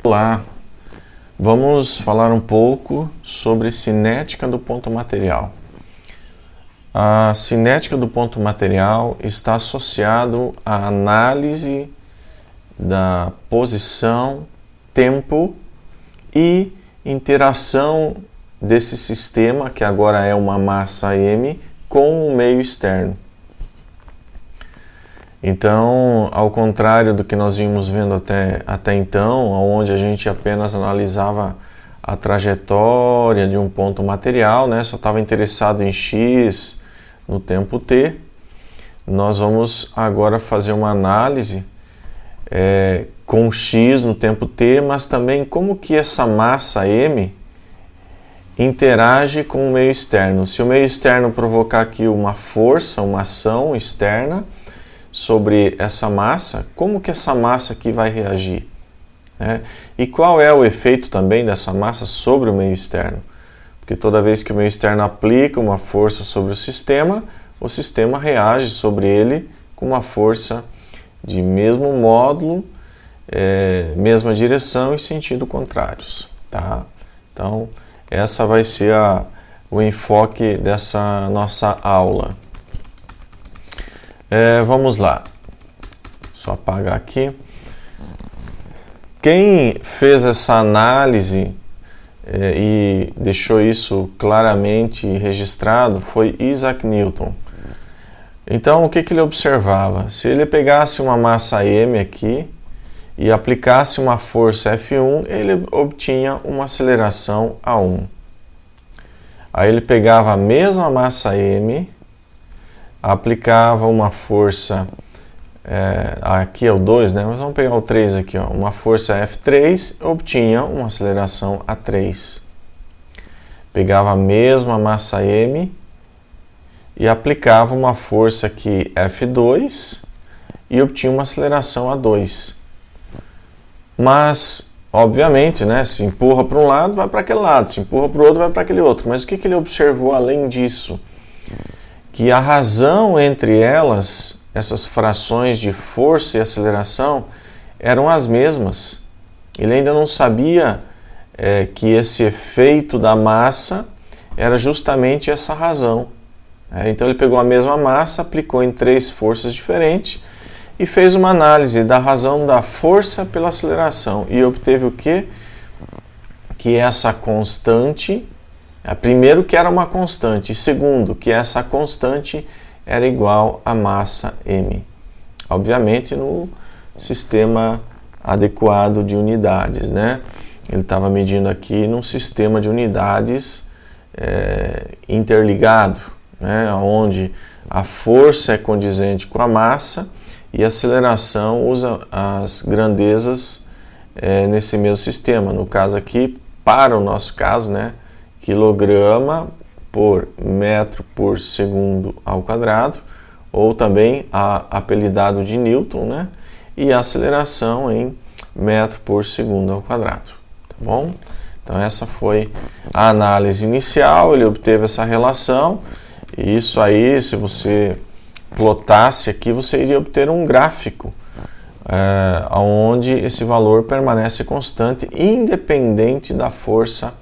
Olá, vamos falar um pouco sobre cinética do ponto material. A cinética do ponto material está associado à análise da posição, tempo e interação desse sistema, que agora é uma massa M, com o meio externo. Então, ao contrário do que nós vimos vendo até então, onde a gente apenas analisava a trajetória de um ponto material, né, só estava interessado em x no tempo t, nós vamos agora fazer uma análise com x no tempo t, mas também como que essa massa M interage com o meio externo. Se o meio externo provocar aqui uma força, uma ação externa sobre essa massa, como que essa massa aqui vai reagir? Né? E qual é o efeito também dessa massa sobre o meio externo? Porque toda vez que o meio externo aplica uma força sobre o sistema reage sobre ele com uma força de mesmo módulo, mesma direção e sentido contrários. Tá? Então, essa vai ser o enfoque dessa nossa aula. Vamos lá, só apagar aqui. Quem fez essa análise e deixou isso claramente registrado foi Isaac Newton. Então, o que ele observava? Se ele pegasse uma massa M aqui e aplicasse uma força F1, ele obtinha uma aceleração A1. Aí ele pegava a mesma massa M, aplicava uma força, aqui é o 2, né? Mas vamos pegar o 3 aqui, ó. Uma força F3, obtinha uma aceleração A3. Pegava a mesma massa M e aplicava uma força aqui F2 e obtinha uma aceleração A2. Mas, obviamente, né, se empurra para um lado, vai para aquele lado, se empurra para o outro, vai para aquele outro. Mas o que ele observou além disso? Que a razão entre elas, essas frações de força e aceleração, eram as mesmas. Ele ainda não sabia que esse efeito da massa era justamente essa razão. Então ele pegou a mesma massa, aplicou em 3 forças diferentes e fez uma análise da razão da força pela aceleração e obteve o quê? Que essa constante, primeiro que era uma constante, e segundo que essa constante era igual à massa M. Obviamente no sistema adequado de unidades, né? Ele estava medindo aqui num sistema de unidades interligado, né? Onde a força é condizente com a massa e a aceleração usa as grandezas nesse mesmo sistema. No caso aqui, para o nosso caso, né? Quilograma por metro por segundo ao quadrado, ou também apelidado de Newton, né? E a aceleração em metro por segundo ao quadrado. Tá bom? Então essa foi a análise inicial, ele obteve essa relação, e isso aí, se você plotasse aqui, você iria obter um gráfico onde esse valor permanece constante, independente da força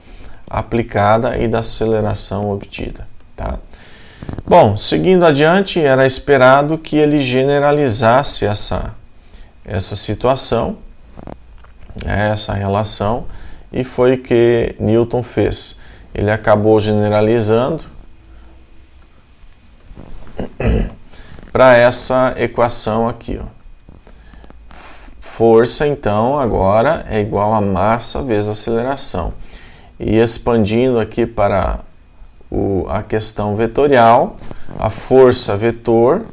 aplicada e da aceleração obtida. Tá? Bom, seguindo adiante, era esperado que ele generalizasse essa situação, essa relação, e foi o que Newton fez. Ele acabou generalizando para essa equação aqui, ó. Força, então, agora é igual a massa vezes aceleração. E expandindo aqui para a questão vetorial, a força vetor,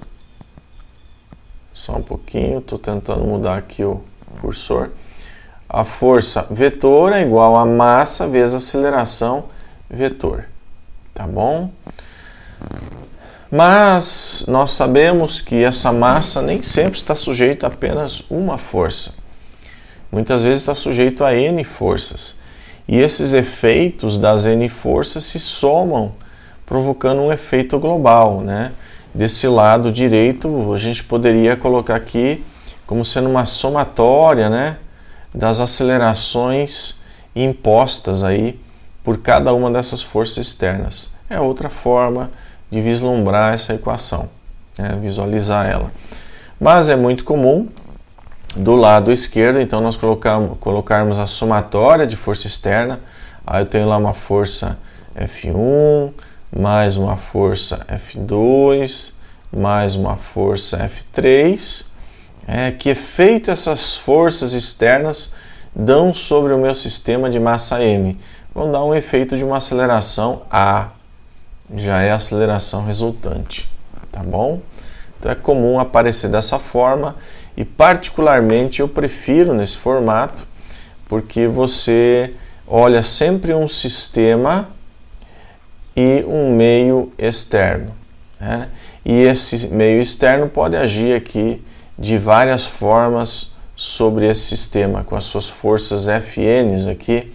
só um pouquinho, estou tentando mudar aqui o cursor. A força vetor é igual a massa vezes aceleração vetor. Tá bom? Mas nós sabemos que essa massa nem sempre está sujeita a apenas uma força. Muitas vezes está sujeito a N forças. E esses efeitos das N forças se somam, provocando um efeito global, né? Desse lado direito, a gente poderia colocar aqui como sendo uma somatória, né? das acelerações impostas aí por cada uma dessas forças externas. É outra forma de vislumbrar essa equação, né? Visualizar ela. Mas é muito comum do lado esquerdo, então nós colocarmos a somatória de força externa. Aí eu tenho lá uma força F1, mais uma força F2, mais uma força F3. Que efeito essas forças externas dão sobre o meu sistema de massa M? Vão dar um efeito de uma aceleração A. Já é a aceleração resultante, tá bom? Então é comum aparecer dessa forma e particularmente eu prefiro nesse formato porque você olha sempre um sistema e um meio externo, né? E esse meio externo pode agir aqui de várias formas sobre esse sistema, com as suas forças Fns aqui,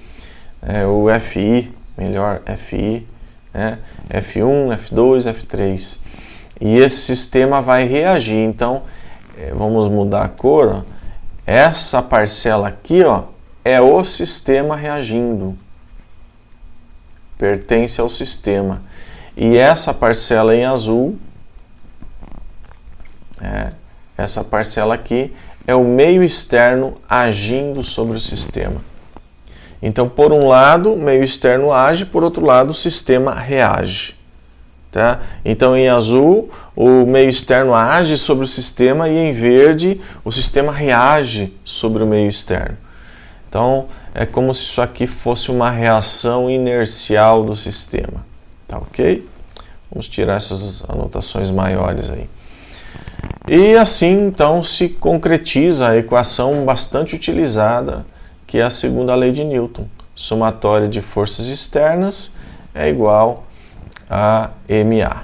o Fi, melhor Fi, né? F1, F2, F3. E esse sistema vai reagir. Então, vamos mudar a cor. Ó. Essa parcela aqui, ó, é o sistema reagindo. Pertence ao sistema. E essa parcela em azul, essa parcela aqui, é o meio externo agindo sobre o sistema. Então, por um lado, o meio externo age, por outro lado, o sistema reage. Tá? Então, em azul, o meio externo age sobre o sistema e em verde, o sistema reage sobre o meio externo. Então, é como se isso aqui fosse uma reação inercial do sistema. Tá ok? Vamos tirar essas anotações maiores aí. E assim, então, se concretiza a equação bastante utilizada, que é a segunda lei de Newton. Somatória de forças externas é igual a MA.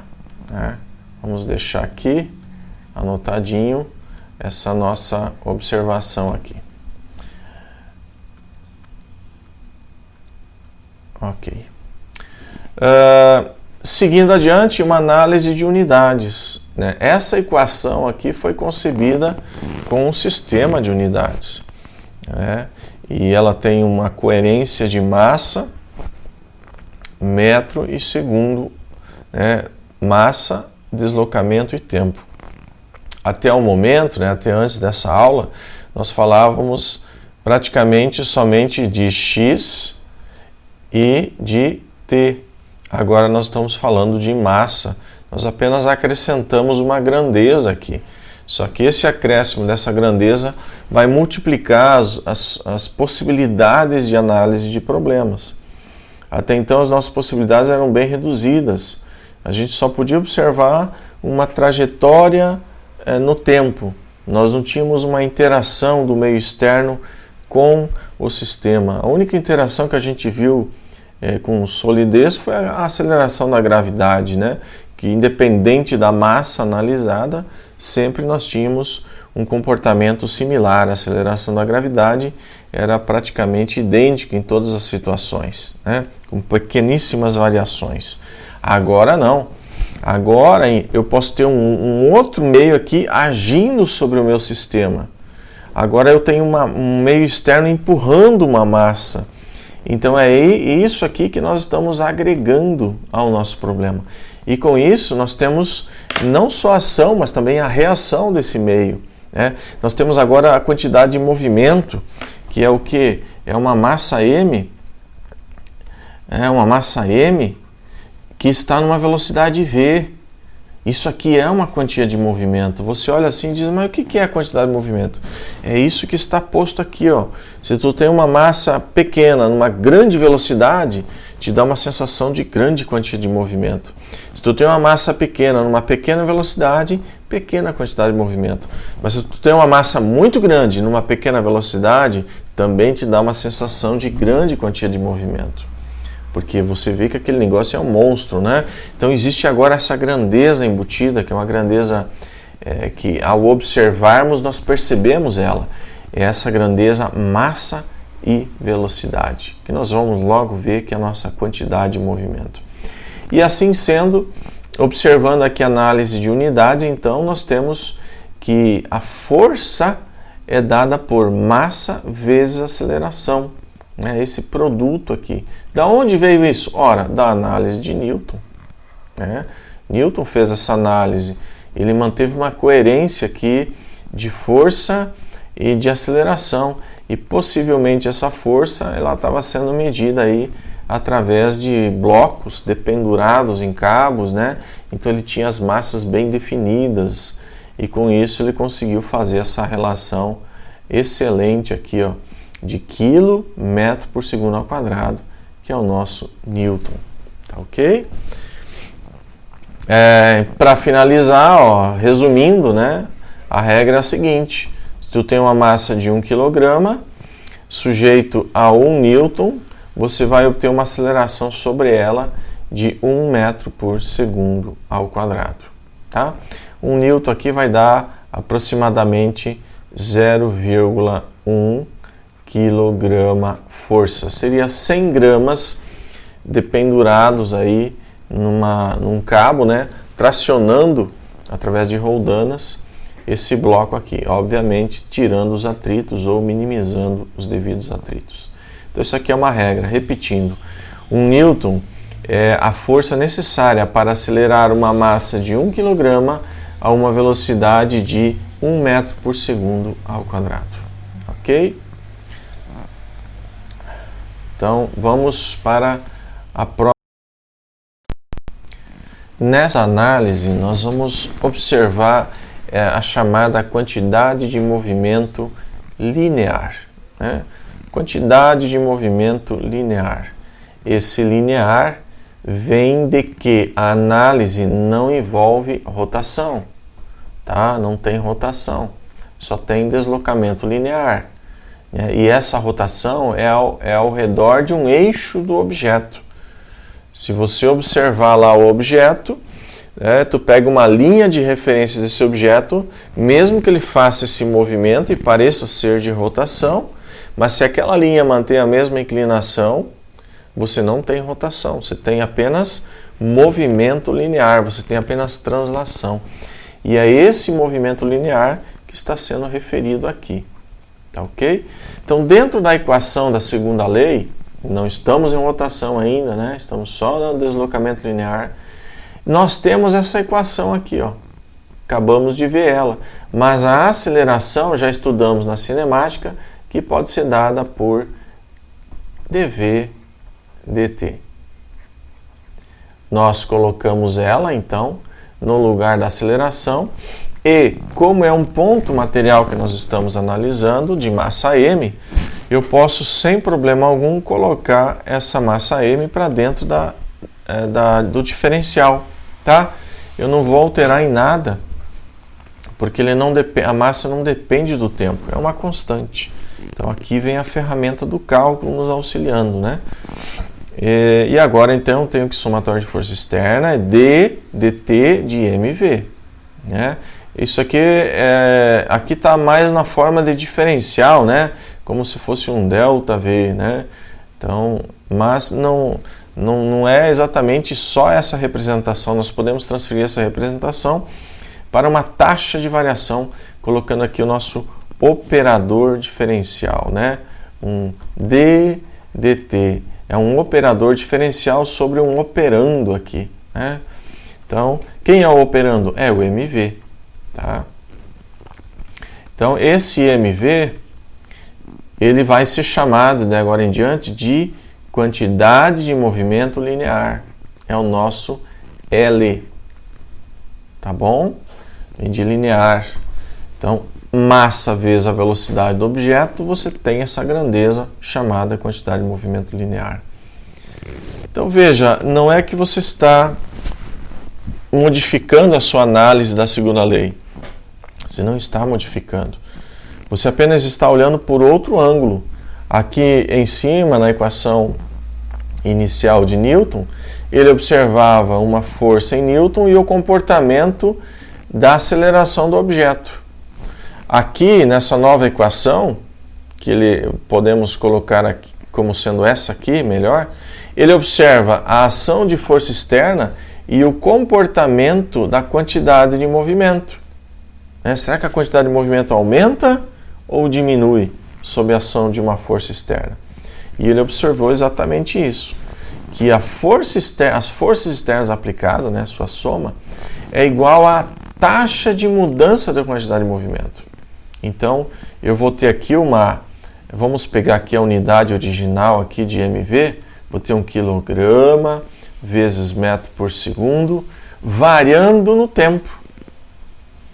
Né? Vamos deixar aqui anotadinho essa nossa observação aqui. Ok. Seguindo adiante, uma análise de unidades. Né? Essa equação aqui foi concebida com um sistema de unidades. Né? E ela tem uma coerência de massa, metro e segundo, né? Massa, deslocamento e tempo. Até o momento, né? Até antes dessa aula, nós falávamos praticamente somente de x e de t. Agora nós estamos falando de massa. Nós apenas acrescentamos uma grandeza aqui. Só que esse acréscimo dessa grandeza vai multiplicar as possibilidades de análise de problemas. Até então as nossas possibilidades eram bem reduzidas. A gente só podia observar uma trajetória no tempo. Nós não tínhamos uma interação do meio externo com o sistema. A única interação que a gente viu com solidez foi a aceleração da gravidade, né? Que independente da massa analisada, sempre nós tínhamos um comportamento similar. A aceleração da gravidade era praticamente idêntica em todas as situações, né? Com pequeníssimas variações. Agora não. Agora eu posso ter um outro meio aqui agindo sobre o meu sistema. Agora eu tenho um meio externo empurrando uma massa. Então é isso aqui que nós estamos agregando ao nosso problema. E com isso nós temos não só a ação, mas também a reação desse meio. Né? Nós temos agora a quantidade de movimento, que é o que? É uma massa M. É uma massa M que está numa velocidade v. Isso aqui é uma quantia de movimento. Você olha assim e diz, mas o que é a quantidade de movimento? É isso que está posto aqui. Ó. Se tu tem uma massa pequena numa grande velocidade, te dá uma sensação de grande quantia de movimento. Se tu tem uma massa pequena numa pequena velocidade, pequena quantidade de movimento. Mas se tu tem uma massa muito grande numa pequena velocidade, também te dá uma sensação de grande quantia de movimento. Porque você vê que aquele negócio é um monstro, né? Então existe agora essa grandeza embutida, que é uma grandeza que ao observarmos nós percebemos ela. É essa grandeza massa e velocidade, que nós vamos logo ver que é a nossa quantidade de movimento. E assim sendo, observando aqui a análise de unidades, então nós temos que a força é dada por massa vezes aceleração. Né? Esse produto aqui. Da onde veio isso? Ora, da análise de Newton. Né? Newton fez essa análise. Ele manteve uma coerência aqui de força e de aceleração. E possivelmente essa força ela estava sendo medida aí através de blocos dependurados em cabos, né? Então ele tinha as massas bem definidas e com isso ele conseguiu fazer essa relação excelente aqui, ó, de quilo metro por segundo ao quadrado, que é o nosso Newton, tá ok? Para finalizar, ó, resumindo, né? A regra é a seguinte: se tu tem uma massa de 1 kg sujeito a 1 newton, você vai obter uma aceleração sobre ela de 1 metro por segundo ao quadrado. Tá? 1 newton aqui vai dar aproximadamente 0,1 kg força. Seria 100 gramas dependurados aí num cabo, né? Tracionando através de roldanas esse bloco aqui. Obviamente tirando os atritos ou minimizando os devidos atritos. Então isso aqui é uma regra, repetindo, 1 newton é a força necessária para acelerar uma massa de 1 kg a uma velocidade de 1 metro por segundo ao quadrado, ok? Então vamos para a próxima. Nessa análise nós vamos observar a chamada quantidade de movimento linear, né? Quantidade de movimento linear. Esse linear vem de que a análise não envolve rotação, tá? Não tem rotação, só tem deslocamento linear. Né? E essa rotação é ao redor de um eixo do objeto. Se você observar lá o objeto, tu pega uma linha de referência desse objeto, mesmo que ele faça esse movimento e pareça ser de rotação, mas se aquela linha mantém a mesma inclinação, você não tem rotação, você tem apenas movimento linear, você tem apenas translação. E é esse movimento linear que está sendo referido aqui. Tá ok? Então, dentro da equação da segunda lei, não estamos em rotação ainda, né? Estamos só no deslocamento linear. Nós temos essa equação aqui, ó. Acabamos de ver ela. Mas a aceleração, já estudamos na cinemática, que pode ser dada por dv dt. Nós colocamos ela, então, no lugar da aceleração e, como é um ponto material que nós estamos analisando, de massa m, eu posso, sem problema algum, colocar essa massa m para dentro do diferencial, tá? Eu não vou alterar em nada, porque a massa não depende do tempo, é uma constante. Então aqui vem a ferramenta do cálculo nos auxiliando, né? E agora então eu tenho que somatório de força externa é d dt de mv, né? Isso aqui aqui está mais na forma de diferencial, né? Como se fosse um delta v, né? Então, mas não é exatamente só essa representação. Nós podemos transferir essa representação para uma taxa de variação, colocando aqui o nosso operador diferencial, né? Um ddt é um operador diferencial sobre um operando aqui, né? Então, quem é o operando? É o mv, tá? Então, esse mv ele vai ser chamado, de agora em diante, de quantidade de movimento linear. É o nosso L, tá bom? Vem de linear. Então, massa vezes a velocidade do objeto, você tem essa grandeza chamada quantidade de movimento linear. Então veja, não é que você está modificando a sua análise da segunda lei. Você não está modificando. Você apenas está olhando por outro ângulo. Aqui em cima, na equação inicial de Newton, ele observava uma força em Newton e o comportamento da aceleração do objeto. Aqui, nessa nova equação, que podemos colocar aqui como sendo essa aqui, melhor, ele observa a ação de força externa e o comportamento da quantidade de movimento. Será que a quantidade de movimento aumenta ou diminui sob a ação de uma força externa. E ele observou exatamente isso, que as forças externas aplicadas, né, sua soma, é igual à taxa de mudança da quantidade de movimento. Então, eu vou ter aqui vamos pegar aqui a unidade original aqui de MV, vou ter 1 kg vezes metro por segundo, variando no tempo.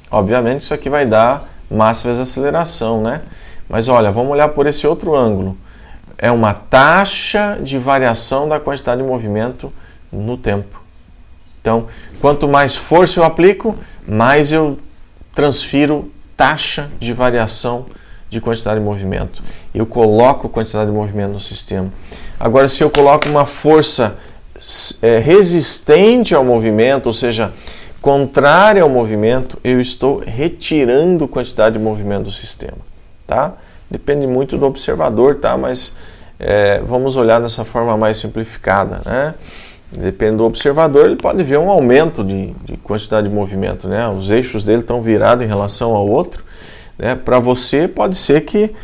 Obviamente, isso aqui vai dar massa vezes aceleração, né? Mas olha, vamos olhar por esse outro ângulo. É uma taxa de variação da quantidade de movimento no tempo. Então, quanto mais força eu aplico, mais eu transfiro taxa de variação de quantidade de movimento. Eu coloco quantidade de movimento no sistema. Agora, se eu coloco uma força resistente ao movimento, ou seja, contrária ao movimento, eu estou retirando quantidade de movimento do sistema, tá? Depende muito do observador, tá? Mas vamos olhar dessa forma mais simplificada, né? Depende do observador, ele pode ver um aumento de quantidade de movimento, né? Os eixos dele estão virados em relação ao outro, né? Para você pode ser que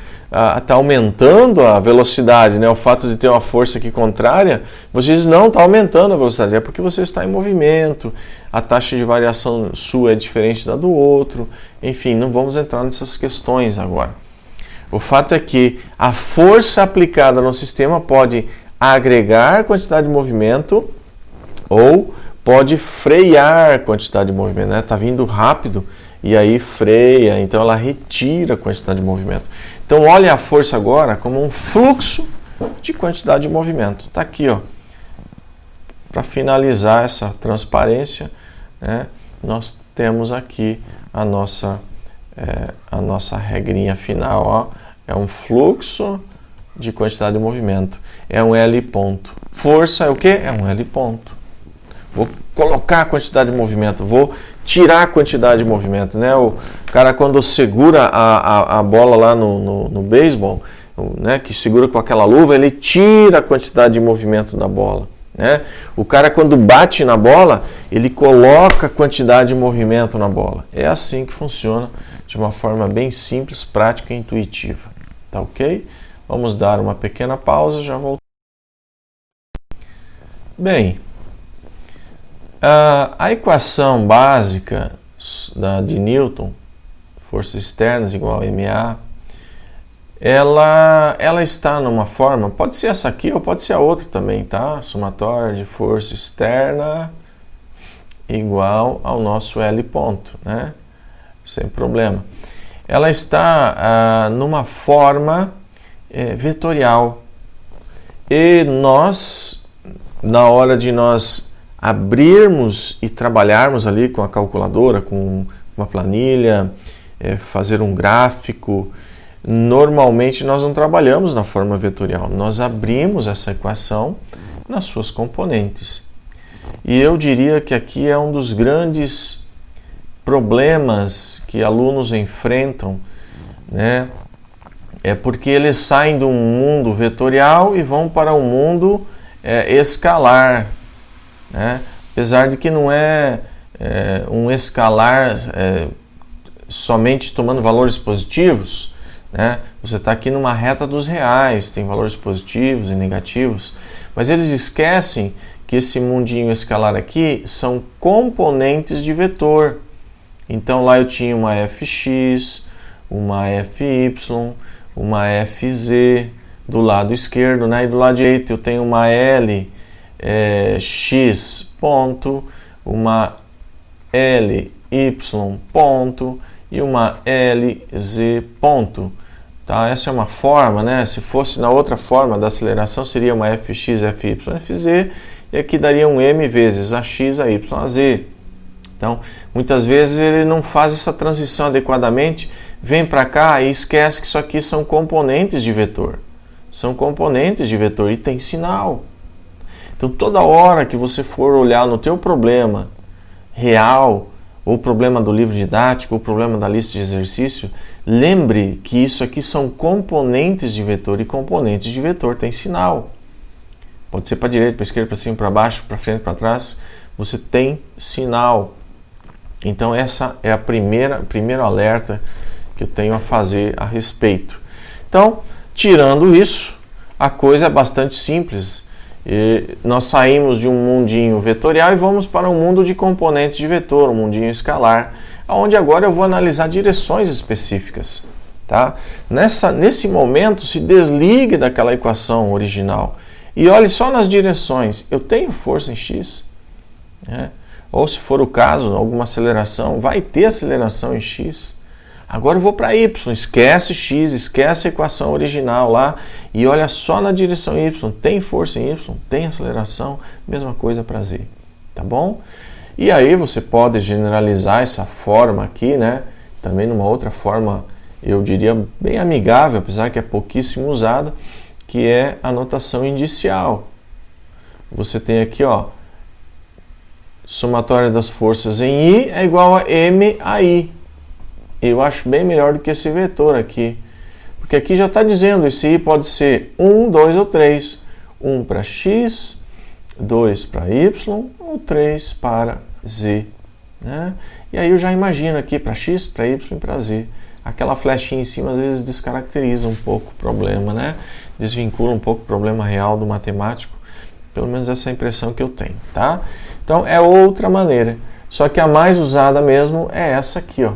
está aumentando a velocidade, né? O fato de ter uma força aqui contrária, você diz, não, está aumentando a velocidade, é porque você está em movimento, a taxa de variação sua é diferente da do outro, enfim, não vamos entrar nessas questões agora. O fato é que a força aplicada no sistema pode agregar quantidade de movimento ou pode frear quantidade de movimento, né? Está vindo rápido e aí freia, então ela retira a quantidade de movimento. Então olhe a força agora como um fluxo de quantidade de movimento. Está aqui, ó. Para finalizar essa transparência, né, nós temos aqui a nossa regrinha final, ó. É um fluxo de quantidade de movimento. É um L ponto. Força é o quê? É um L ponto. Vou colocar a quantidade de movimento, vou tirar a quantidade de movimento, né? O cara quando segura a bola lá no beisebol, né, que segura com aquela luva, ele tira a quantidade de movimento da bola, né? O cara quando bate na bola, ele coloca a quantidade de movimento na bola. É assim que funciona, de uma forma bem simples, prática e intuitiva. Tá ok? Vamos dar uma pequena pausa, já volto. Bem, a equação básica de Newton, forças externas igual a MA, ela está numa forma, pode ser essa aqui ou pode ser a outra também, tá? Somatória de força externa igual ao nosso L ponto, né? Sem problema. Ela está numa forma vetorial. E nós, na hora de nós abrirmos e trabalharmos ali com a calculadora, com uma planilha, fazer um gráfico, normalmente nós não trabalhamos na forma vetorial. Nós abrimos essa equação nas suas componentes. E eu diria que aqui é um dos grandes problemas que alunos enfrentam, né? É porque eles saem de um mundo vetorial e vão para um mundo escalar, né? Apesar de que não é um escalar somente tomando valores positivos, né? Você está aqui numa reta dos reais, tem valores positivos e negativos, mas eles esquecem que esse mundinho escalar aqui são componentes de vetor. Então lá eu tinha uma fx, uma fy, uma fz do lado esquerdo, né? E do lado direito eu tenho uma lx ponto, uma ly ponto e uma lz ponto. Tá? Essa é uma forma, né? Se fosse na outra forma da aceleração seria uma fx, fy, fz e aqui daria um m vezes ax, ay, az. Então, muitas vezes ele não faz essa transição adequadamente, vem para cá e esquece que isso aqui são componentes de vetor. São componentes de vetor e tem sinal. Então, toda hora que você for olhar no teu problema real, ou problema do livro didático, ou problema da lista de exercício, lembre que isso aqui são componentes de vetor e componentes de vetor tem sinal. Pode ser para a direita, para a esquerda, para cima, para baixo, para frente, para trás, você tem sinal. Então essa é a primeiro alerta que eu tenho a fazer a respeito. Então, tirando isso, a coisa é bastante simples. E nós saímos de um mundinho vetorial e vamos para um mundo de componentes de vetor, um mundinho escalar, onde agora eu vou analisar direções específicas. Tá? Nesse momento, se desligue daquela equação original e olhe só nas direções. Eu tenho força em x? Ou, se for o caso, alguma aceleração, vai ter aceleração em x. Agora eu vou para y, esquece x, esquece a equação original lá e olha só na direção y. Tem força em y? Tem aceleração? Mesma coisa para z. Tá bom? E aí você pode generalizar essa forma aqui, né? Também numa outra forma, eu diria bem amigável, apesar que é pouquíssimo usada, que é a notação indicial. Você tem aqui, ó, somatória das forças em I é igual a M a I. Eu acho bem melhor do que esse vetor aqui, porque aqui já está dizendo, esse I pode ser 1, 2 ou 3. 1 para x, 2 para y ou 3 para z. Né? E aí eu já imagino aqui para x, para y e para z. Aquela flechinha em cima às vezes descaracteriza um pouco o problema, né? Desvincula um pouco o problema real do matemático. Pelo menos essa é a impressão que eu tenho, tá? Então é outra maneira. Só que a mais usada mesmo é essa aqui, ó.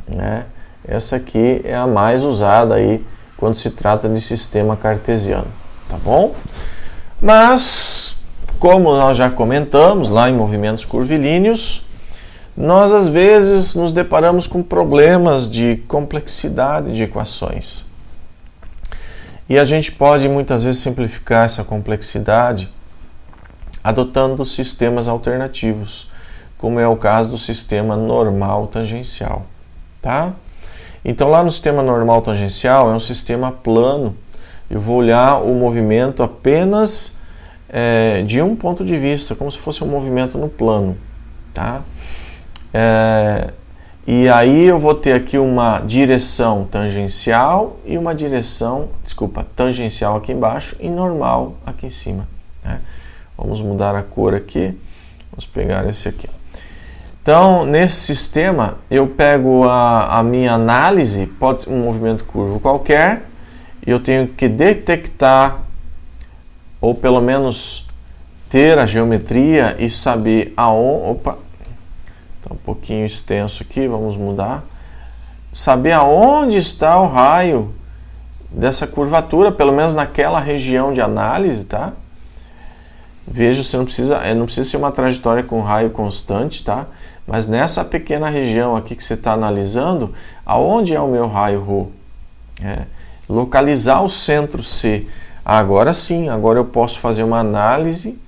Né? Essa aqui é a mais usada aí quando se trata de sistema cartesiano, tá bom? Mas, como nós já comentamos lá em movimentos curvilíneos, nós às vezes nos deparamos com problemas de complexidade de equações. E a gente pode muitas vezes simplificar essa complexidade adotando sistemas alternativos, como é o caso do sistema normal tangencial. Tá? Então, lá no sistema normal tangencial é um sistema plano. Eu vou olhar o movimento apenas de um ponto de vista, como se fosse um movimento no plano. Tá? E aí eu vou ter aqui uma direção tangencial e uma direção, tangencial aqui embaixo e normal aqui em cima. Né? Vamos mudar a cor aqui. Vamos pegar esse aqui. Então, nesse sistema, eu pego a minha análise, pode ser um movimento curvo qualquer, e eu tenho que detectar, ou pelo menos ter a geometria e saber aonde... Opa! Está um pouquinho extenso aqui, vamos mudar. Saber aonde está o raio dessa curvatura, pelo menos naquela região de análise, tá? Veja, você não precisa ser uma trajetória com raio constante, tá? Mas nessa pequena região aqui que você está analisando, aonde é o meu raio ρ? Localizar o centro C. Agora sim, agora eu posso fazer uma análise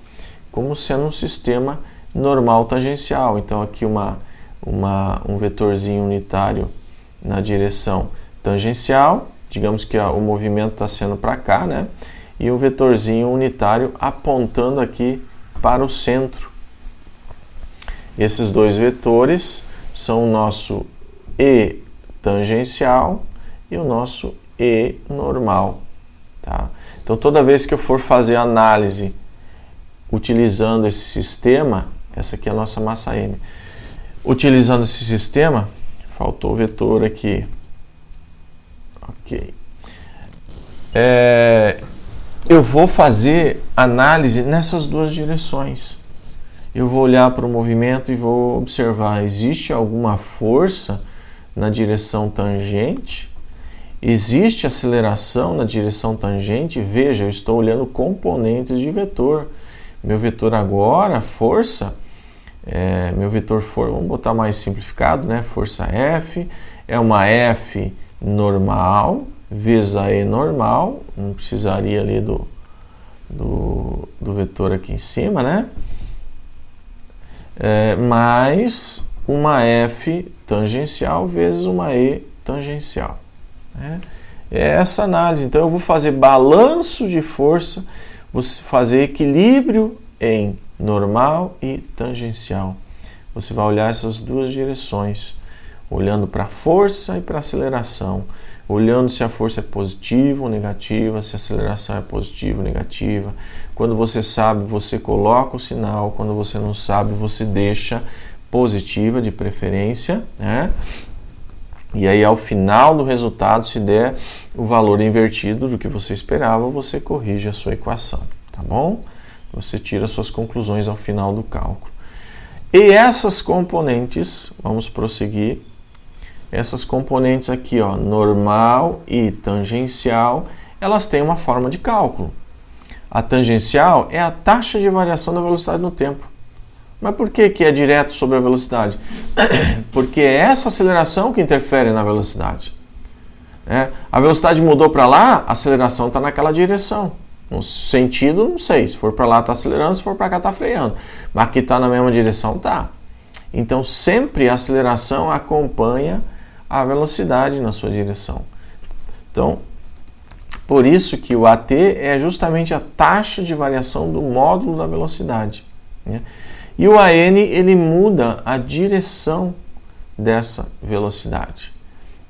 como sendo um sistema normal tangencial. Então aqui um vetorzinho unitário na direção tangencial, digamos que o movimento está sendo para cá, né? E um vetorzinho unitário apontando aqui para o centro. Esses dois vetores são o nosso E tangencial e o nosso E normal. Tá? Então, toda vez que eu for fazer análise utilizando esse sistema, essa aqui é a nossa massa M. Utilizando esse sistema, faltou o vetor aqui. Ok. Eu vou fazer análise nessas duas direções. Eu vou olhar para o movimento e vou observar, existe alguma força na direção tangente? Existe aceleração na direção tangente? Veja, eu estou olhando componentes de vetor. Meu vetor agora, força, vamos botar mais simplificado, né? Força F, é uma F normal, vezes a E normal, não precisaria ali do vetor aqui em cima, né? Mais uma F tangencial vezes uma E tangencial. Né? É essa análise. Então eu vou fazer balanço de força, vou fazer equilíbrio em normal e tangencial. Você vai olhar essas duas direções, olhando para a força e para a aceleração, olhando se a força é positiva ou negativa, se a aceleração é positiva ou negativa. Quando você sabe, você coloca o sinal. Quando você não sabe, você deixa positiva de preferência, né? E aí, ao final do resultado, se der o valor invertido do que você esperava, você corrige a sua equação, tá bom? Você tira suas conclusões ao final do cálculo. E essas componentes, vamos prosseguir, essas componentes aqui, ó, normal e tangencial, elas têm uma forma de cálculo. A tangencial é a taxa de variação da velocidade no tempo. Mas por que é direto sobre a velocidade? Porque é essa aceleração que interfere na velocidade. A velocidade mudou para lá, a aceleração está naquela direção. No sentido, não sei. Se for para lá está acelerando, se for para cá está freando. Mas aqui está na mesma direção, tá. Então sempre a aceleração acompanha a velocidade na sua direção. Então, por isso que o AT é justamente a taxa de variação do módulo da velocidade, né? E o AN, ele muda a direção dessa velocidade.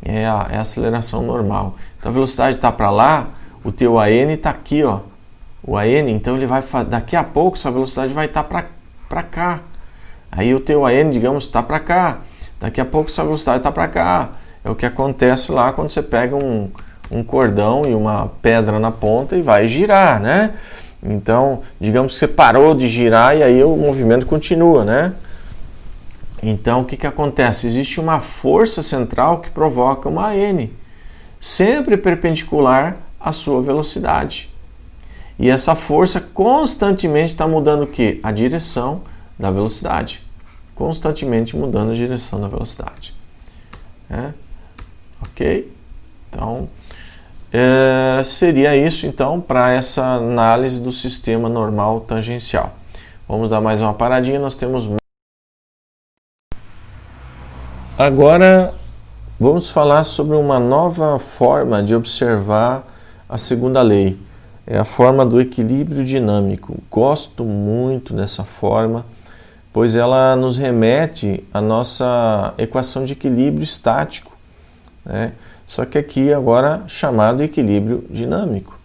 É a aceleração normal. Então a velocidade está para lá, o teu AN está aqui, ó. O AN, então ele vai, daqui a pouco essa velocidade vai estar para cá. Aí o teu AN, digamos, está para cá. Daqui a pouco essa velocidade está para cá. É o que acontece lá quando você pega um cordão e uma pedra na ponta e vai girar, né? Então, digamos que você parou de girar e aí o movimento continua, né? Então, o que acontece? Existe uma força central que provoca uma AN, sempre perpendicular à sua velocidade. E essa força constantemente está mudando o quê? A direção da velocidade. Constantemente mudando a direção da velocidade. Ok? Então, seria isso então para essa análise do sistema normal tangencial. Vamos dar mais uma paradinha, nós temos... Agora vamos falar sobre uma nova forma de observar a segunda lei. É a forma do equilíbrio dinâmico. Gosto muito dessa forma, pois ela nos remete à nossa equação de equilíbrio estático, né? Só que aqui agora chamado equilíbrio dinâmico,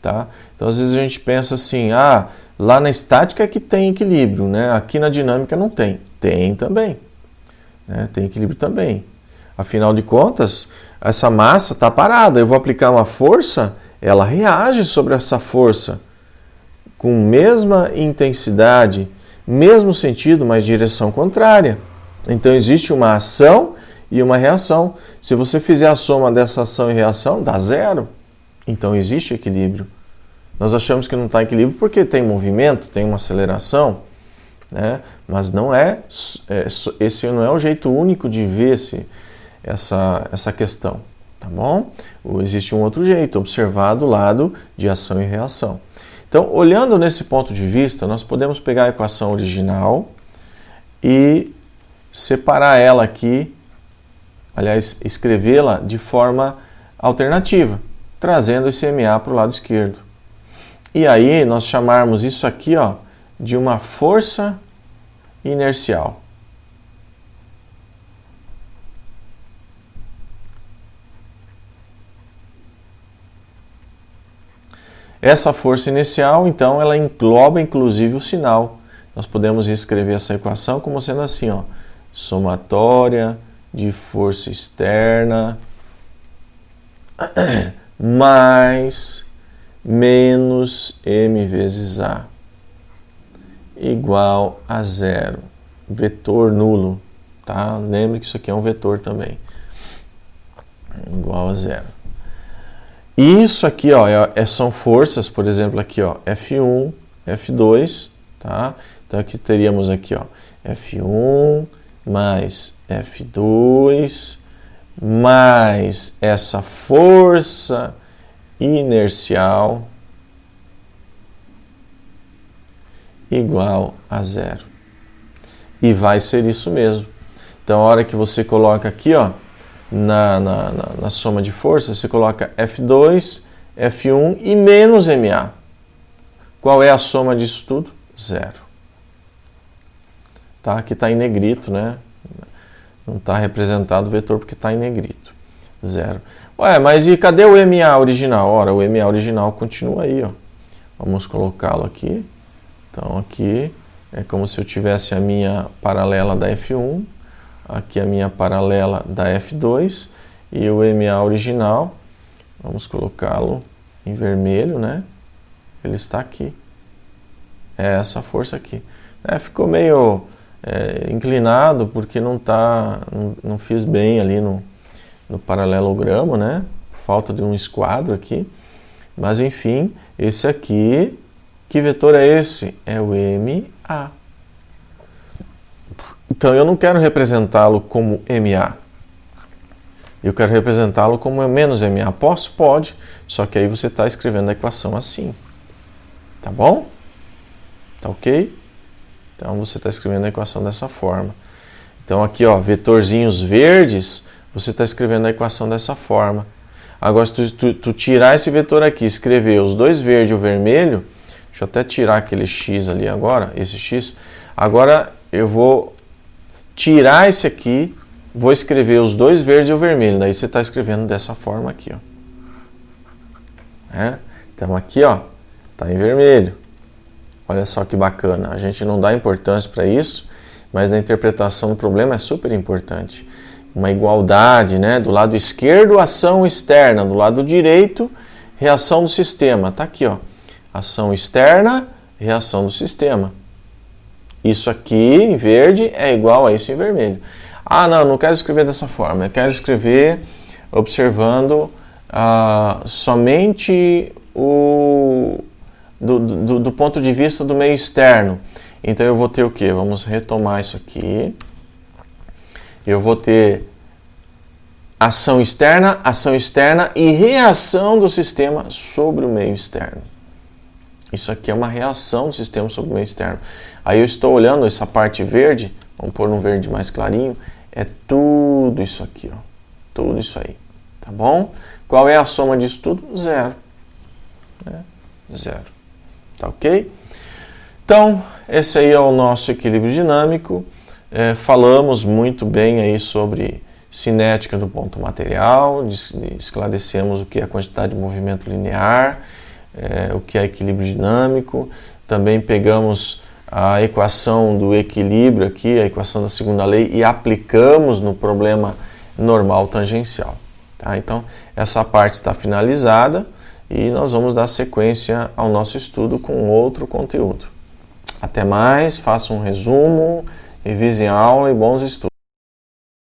tá? Então às vezes a gente pensa assim, lá na estática é que tem equilíbrio, né? Aqui na dinâmica não tem. Tem também, né? Tem equilíbrio também. Afinal de contas, essa massa está parada, eu vou aplicar uma força, ela reage sobre essa força com mesma intensidade, mesmo sentido, mas direção contrária. Então existe uma ação e uma reação. Se você fizer a soma dessa ação e reação, dá zero. Então existe equilíbrio. Nós achamos que não está em equilíbrio porque tem movimento, tem uma aceleração, né? Mas não esse não é o jeito único de ver essa questão, tá bom? Existe um outro jeito, observar do lado de ação e reação. Então, olhando nesse ponto de vista, nós podemos pegar a equação original e separar ela aqui, aliás, escrevê-la de forma alternativa, trazendo esse MA para o lado esquerdo. E aí nós chamarmos isso aqui, ó, de uma força inercial. Essa força inicial, então, ela engloba inclusive o sinal. Nós podemos escrever essa equação como sendo assim, ó, somatória de força externa mais menos m vezes a igual a zero. Vetor nulo, tá? Lembre que isso aqui é um vetor também. Igual a zero. Isso aqui, ó, são forças, por exemplo, aqui, ó, F1, F2, tá? Então aqui teríamos aqui, ó, F1 mais F2 mais essa força inercial igual a zero. E vai ser isso mesmo. Então, a hora que você coloca aqui, ó, na soma de forças, você coloca F2, F1 e menos MA. Qual é a soma disso tudo? Zero. Tá? Aqui está em negrito, né? Não está representado o vetor porque está em negrito. Zero. Ué, mas e cadê o MA original? Ora, o MA original continua aí, ó. Vamos colocá-lo aqui. Então, aqui é como se eu tivesse a minha paralela da F1, aqui a minha paralela da F2, E o MA original, vamos colocá-lo em vermelho, né? Ele está aqui. É essa força aqui. Ficou meio inclinado porque não fiz bem ali no paralelogramo, né? Falta de um esquadro aqui. Mas enfim, esse aqui, que vetor é esse? É o MA. Então eu não quero representá-lo como MA. Eu quero representá-lo como menos MA. Posso? Pode. Só que aí você está escrevendo a equação assim. Tá bom? Tá ok? Então você está escrevendo a equação dessa forma. Então aqui, ó, vetorzinhos verdes, você está escrevendo a equação dessa forma. Agora, se tu tirar esse vetor aqui, escrever os dois verdes e o vermelho, deixa eu até tirar aquele X ali agora, esse X. Agora eu vou tirar esse aqui, vou escrever os dois verdes e o vermelho. Daí você está escrevendo dessa forma aqui, ó. Então aqui, ó, tá em vermelho. Olha só que bacana. A gente não dá importância para isso, mas na interpretação do problema é super importante. Uma igualdade, né? Do lado esquerdo, ação externa. Do lado direito, reação do sistema. Tá aqui, ó. Ação externa, reação do sistema. Isso aqui em verde é igual a isso em vermelho. Ah, não quero escrever dessa forma. Eu quero escrever observando somente do ponto de vista do meio externo. Então eu vou ter o quê? Vamos retomar isso aqui. Eu vou ter ação externa e reação do sistema sobre o meio externo. Isso aqui é uma reação do sistema sobre o meio externo. Aí eu estou olhando essa parte verde, vamos pôr um verde mais clarinho, é tudo isso aqui, ó. Tudo isso aí, tá bom? Qual é a soma disso tudo? Zero. Zero. Tá ok? Então, esse aí é o nosso equilíbrio dinâmico. Falamos muito bem aí sobre cinética do ponto material, esclarecemos o que é a quantidade de movimento linear, o que é equilíbrio dinâmico. Também pegamos a equação do equilíbrio aqui, a equação da segunda lei, e aplicamos no problema normal tangencial. Tá? Então, essa parte está finalizada. E nós vamos dar sequência ao nosso estudo com outro conteúdo. Até mais, faça um resumo, revisem a aula e bons estudos.